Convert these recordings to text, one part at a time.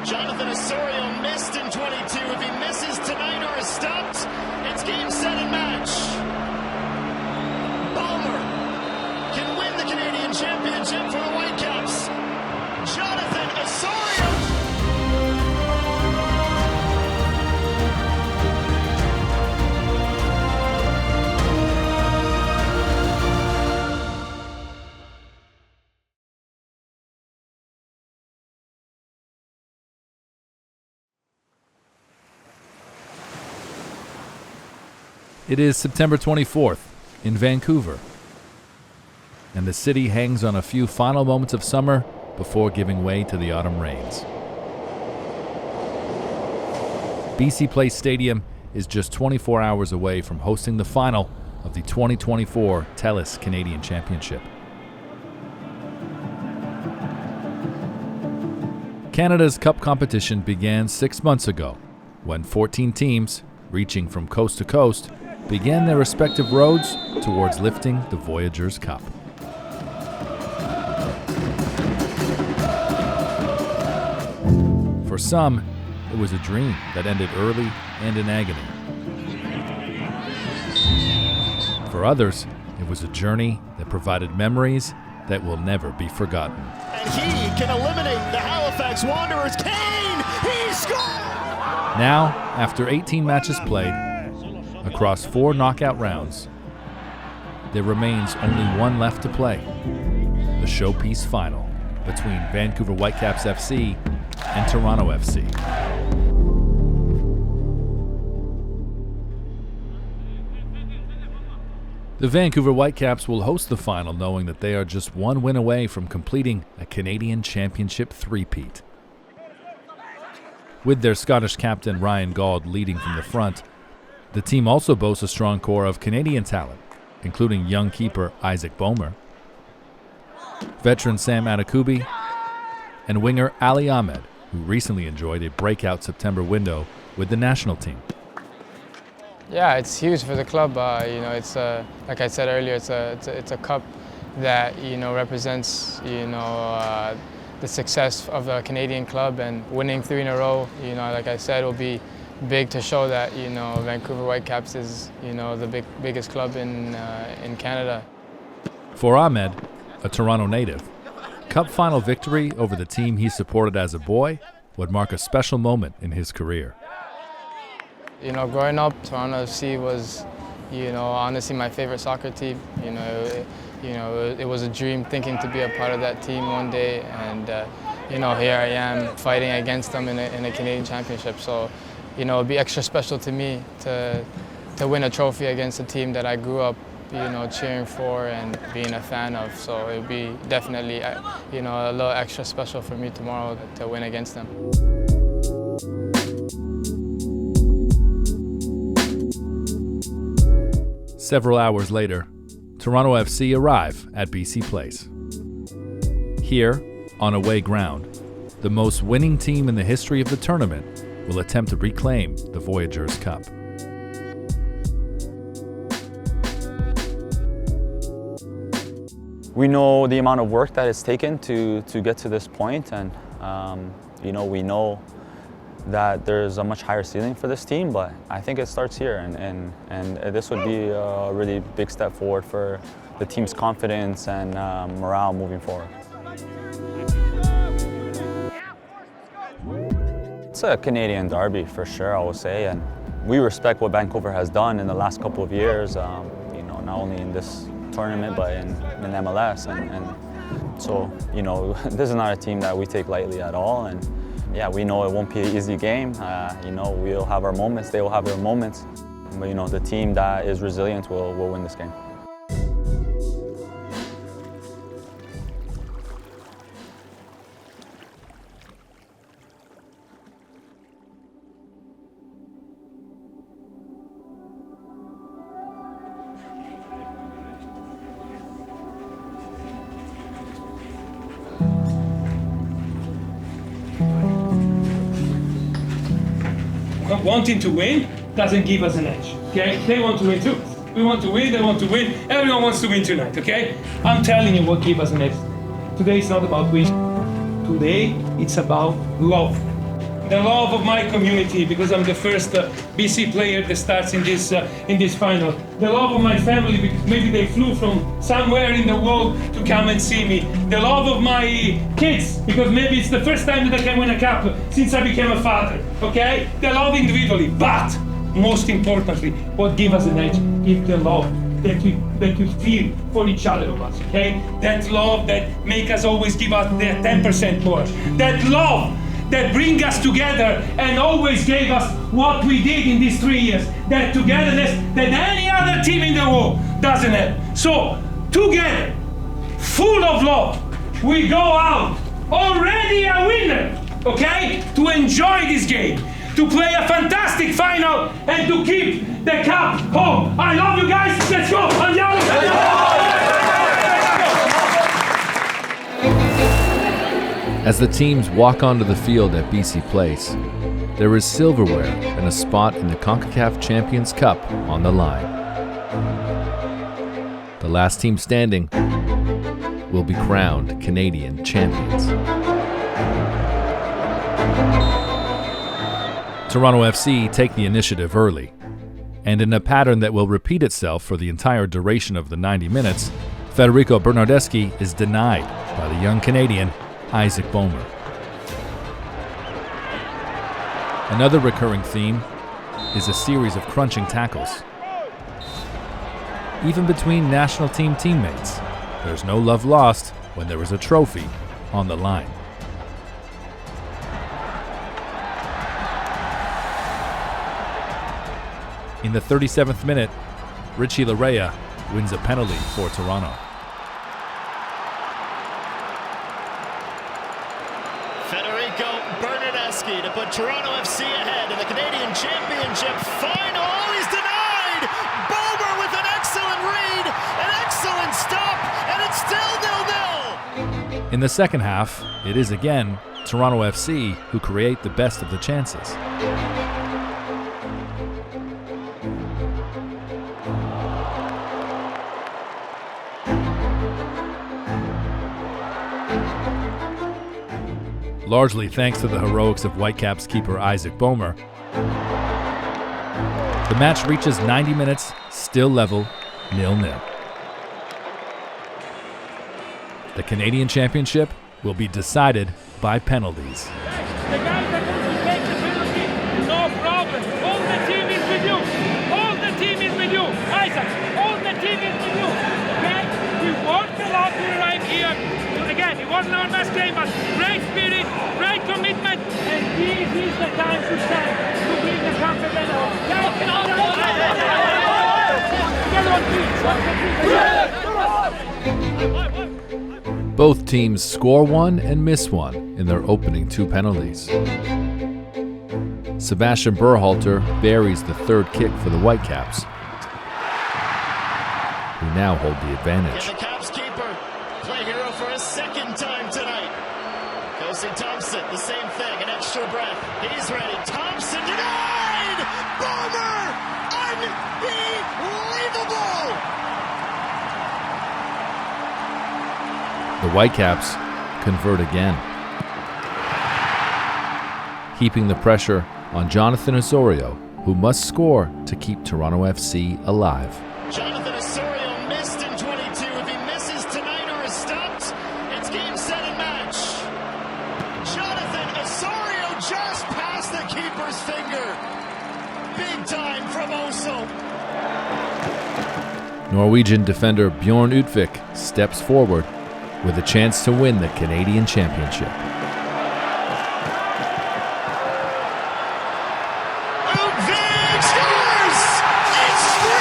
Jonathan Osorio missed in 22. If he misses tonight or is stopped, it's game, set, and match. Balmer can win the Canadian Championship for the Whitecaps. Jonathan Osorio. It is September 24th in Vancouver, and the city hangs on a few final moments of summer before giving way to the autumn rains. BC Place Stadium is just 24 hours away from hosting the final of the 2024 TELUS Canadian Championship. Canada's Cup competition began 6 months ago, when 14 teams, reaching from coast to coast, began their respective roads towards lifting the Voyageurs Cup. For some, it was a dream that ended early and in agony. For others, it was a journey that provided memories that will never be forgotten. And he can eliminate the Halifax Wanderers. Kane, he scored! Now, after 18 matches played, across 4 knockout rounds, there remains only one left to play, the showpiece final between Vancouver Whitecaps FC and Toronto FC. The Vancouver Whitecaps will host the final knowing that they are just one win away from completing a Canadian Championship three-peat. With their Scottish captain Ryan Gauld leading from the front, the team also boasts a strong core of Canadian talent, including young keeper Isaac Boehmer, veteran Sam Adekubi, and winger Ali Ahmed, who recently enjoyed a breakout September window with the national team. Yeah, it's huge for the club. It's like I said earlier, it's a cup that represents the success of a Canadian club, and winning 3 in a row. Like I said, will be big to show that Vancouver Whitecaps is the biggest club in Canada. For Ahmed, a Toronto native, Cup final victory over the team he supported as a boy would mark a special moment in his career. Growing up, Toronto FC was, honestly my favorite soccer team. It was a dream thinking to be a part of that team one day, and here I am fighting against them in a Canadian Championship. So, it'd be extra special to me to win a trophy against a team that I grew up, cheering for and being a fan of. So it'd be definitely, a little extra special for me tomorrow to win against them. Several hours later, Toronto FC arrive at BC Place. Here, on away ground, the most winning team in the history of the tournament will attempt to reclaim the Voyageurs Cup. We know the amount of work that it's taken to get to this point, and we know that there's a much higher ceiling for this team, but I think it starts here, and this would be a really big step forward for the team's confidence and morale moving forward. It's a Canadian derby for sure, I will say, and we respect what Vancouver has done in the last couple of years, not only in this tournament but in MLS, and so this is not a team that we take lightly at all, and yeah, we know it won't be an easy game. We'll have our moments, they will have their moments, but the team that is resilient will win this game. Wanting to win doesn't give us an edge, okay? They want to win too. We want to win, they want to win. Everyone wants to win tonight, okay? I'm telling you what gives us an edge. Today it's not about winning. Today it's about love. the love of my community, because I'm the first BC player that starts in this final. The love of my family, because maybe they flew from somewhere in the world to come and see me. The love of my kids, because maybe it's the first time that I can win a cup since I became a father. Okay? The love individually, but most importantly, what gives us an edge is the love that we feel for each other of us, okay? That love that make us always give us the 10% more. That love that bring us together and always gave us what we did in these 3 years. That togetherness that any other team in the world doesn't have. So, together, full of love, we go out already a winner, okay? To enjoy this game, to play a fantastic final, and to keep the cup home. I love you guys. Let's go. Andiamo. As the teams walk onto the field at BC Place, there is silverware and a spot in the CONCACAF Champions Cup on the line. The last team standing will be crowned Canadian champions. Toronto FC take the initiative early, and in a pattern that will repeat itself for the entire duration of the 90 minutes, Federico Bernardeschi is denied by the young Canadian Isaac Boehmer. Another recurring theme is a series of crunching tackles. Even between national team teammates, there's no love lost when there is a trophy on the line. In the 37th minute, Richie Laryea wins a penalty for Toronto. Federico Bernardeschi to put Toronto FC ahead in the Canadian Championship final. Oh, he's denied! Boehmer with an excellent read, an excellent stop, and it's still 0-0. In the second half, it is again Toronto FC who create the best of the chances. Largely thanks to the heroics of Whitecaps keeper Isaac Boehmer, the match reaches 90 minutes, still level, 0-0. The Canadian Championship will be decided by penalties. The guys that want to take the penalty, no problem. All the team is with you. All the team is with you. Isaac, all the team is with you. Okay? We worked a lot to arrive here. Again, it wasn't our best game, but great spirit, great commitment, and this is the time to stand to bring the confidence home. Both teams score one and miss one in their opening two penalties. Sebastian Berhalter buries the third kick for the Whitecaps, who now hold the advantage. And the Caps keeper, play hero for a second time tonight. Kosi Thompson, the same thing, an extra breath. He's ready. Thompson denied! Boehmer! Unbelievable! The Whitecaps convert again, heaping the pressure on Jonathan Osorio, who must score to keep Toronto FC alive. Jonathan Osorio missed in 22. If he misses tonight or is stopped, it's game, set, and match. Jonathan Osorio just past the keeper's finger. Big time from Oso. Norwegian defender Bjorn Utvik steps forward with a chance to win the Canadian Championship. Utvik scores! It's 3!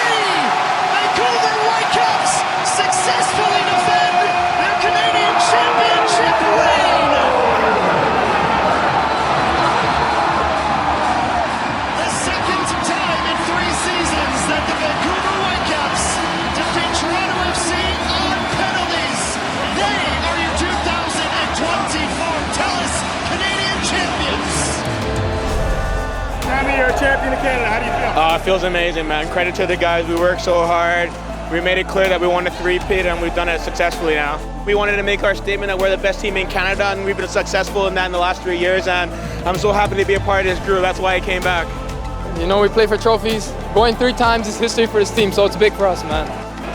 Vancouver Whitecaps successfully defend their Canadian Championship reign! The second time in 3 seasons that the Vancouver Whitecaps defeat Toronto FC on penalties. They are your 2024 TELUS Canadian champions. Sammy, you're a champion of Canada. How do you feel? It feels amazing, man. Credit to the guys. We worked so hard. We made it clear that we want a three-peat, and we've done it successfully now. We wanted to make our statement that we're the best team in Canada, and we've been successful in that in the last 3 years. And I'm so happy to be a part of this group. That's why I came back. You know, we play for trophies. Going 3 times is history for this team, so it's big for us, man.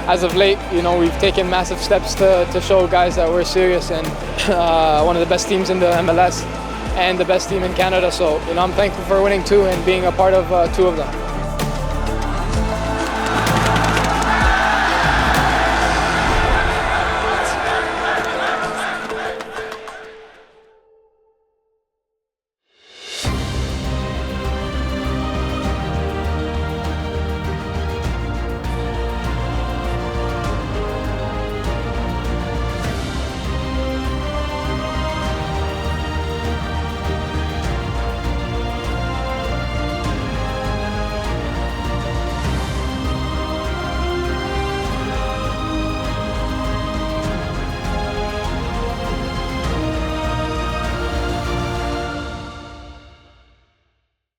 As of late, you know, we've taken massive steps to show guys that we're serious and one of the best teams in the MLS and the best team in Canada. So, you know, I'm thankful for winning 2 and being a part of 2 of them.